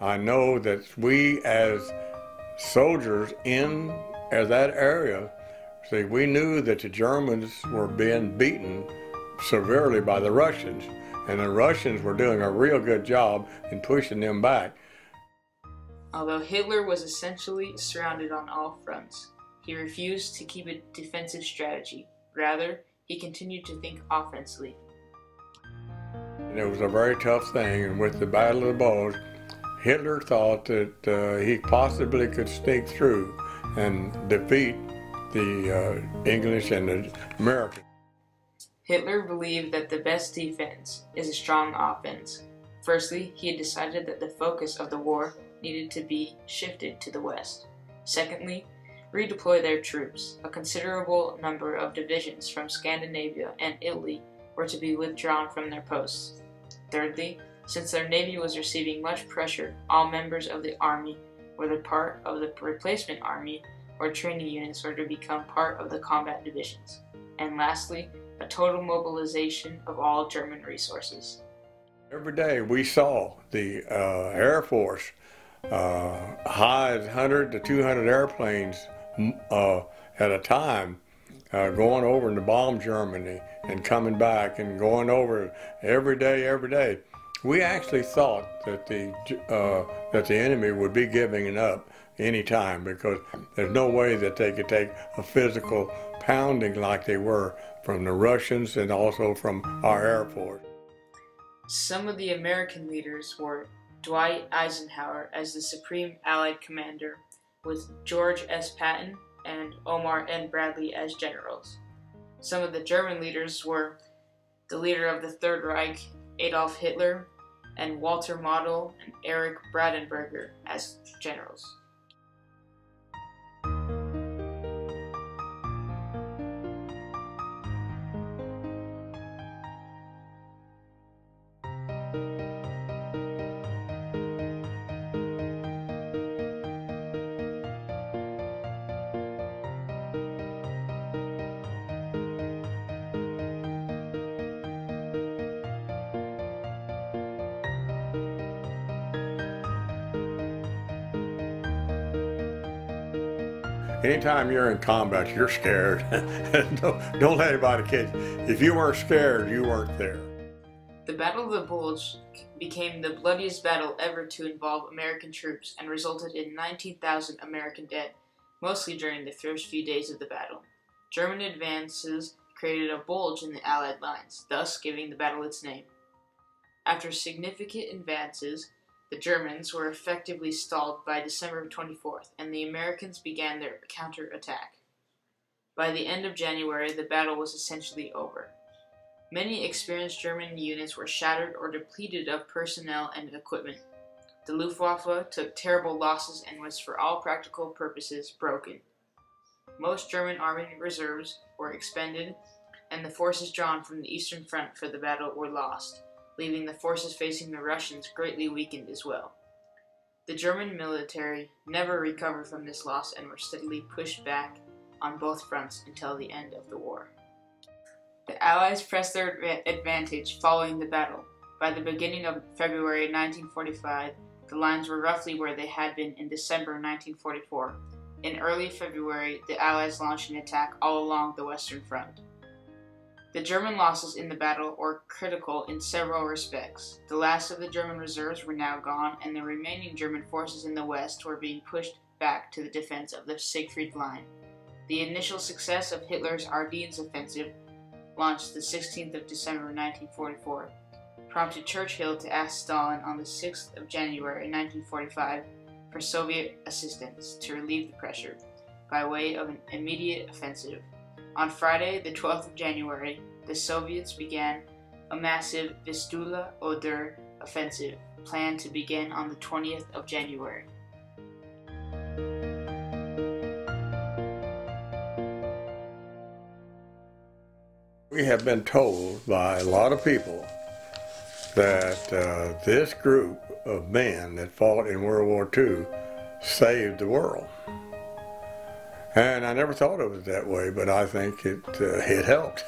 I know that we as soldiers in that area, see, we knew that the Germans were being beaten severely by the Russians, and the Russians were doing a real good job in pushing them back. Although Hitler was essentially surrounded on all fronts, he refused to keep a defensive strategy. Rather, he continued to think offensively. And it was a very tough thing, and with the Battle of the Bulge, Hitler thought that he possibly could sneak through and defeat the English and the Americans. Hitler believed that the best defense is a strong offense. Firstly, he had decided that the focus of the war needed to be shifted to the west. Secondly, redeploy their troops. A considerable number of divisions from Scandinavia and Italy were to be withdrawn from their posts. Thirdly, since their navy was receiving much pressure, all members of the army, whether part of the replacement army or training units, were to become part of the combat divisions. And lastly, a total mobilization of all German resources. Every day we saw the Air Force high as 100 to 200 airplanes at a time going over to bomb Germany and coming back and going over every day. We actually thought that the enemy would be giving it up any time, because there's no way that they could take a physical pounding like they were from the Russians and also from our Air Force. Some of the American leaders were Dwight Eisenhower as the Supreme Allied Commander, with George S. Patton and Omar N. Bradley as generals. Some of the German leaders were the leader of the Third Reich, Adolf Hitler, and Walter Model and Erich Brandenberger as generals. Anytime you're in combat, you're scared. Don't let anybody kid you. If you weren't scared, you weren't there. The Battle of the Bulge became the bloodiest battle ever to involve American troops and resulted in 19,000 American dead, mostly during the first few days of the battle. German advances created a bulge in the Allied lines, thus giving the battle its name. After significant advances, the Germans were effectively stalled by December 24th, and the Americans began their counterattack. By the end of January, the battle was essentially over. Many experienced German units were shattered or depleted of personnel and equipment. The Luftwaffe took terrible losses and was, for all practical purposes, broken. Most German army reserves were expended, and the forces drawn from the Eastern Front for the battle were lost, leaving the forces facing the Russians greatly weakened as well. The German military never recovered from this loss and were steadily pushed back on both fronts until the end of the war. The Allies pressed their advantage following the battle. By the beginning of February 1945, the lines were roughly where they had been in December 1944. In early February, the Allies launched an attack all along the Western Front. The German losses in the battle were critical in several respects. The last of the German reserves were now gone, and the remaining German forces in the west were being pushed back to the defense of the Siegfried Line. The initial success of Hitler's Ardennes offensive, launched the 16th of December 1944, prompted Churchill to ask Stalin on the 6th of January 1945 for Soviet assistance to relieve the pressure by way of an immediate offensive. On Friday, the 12th of January, the Soviets began a massive Vistula Oder offensive, planned to begin on the 20th of January. We have been told by a lot of people that this group of men that fought in World War II saved the world. And I never thought of it that way, but I think it helped.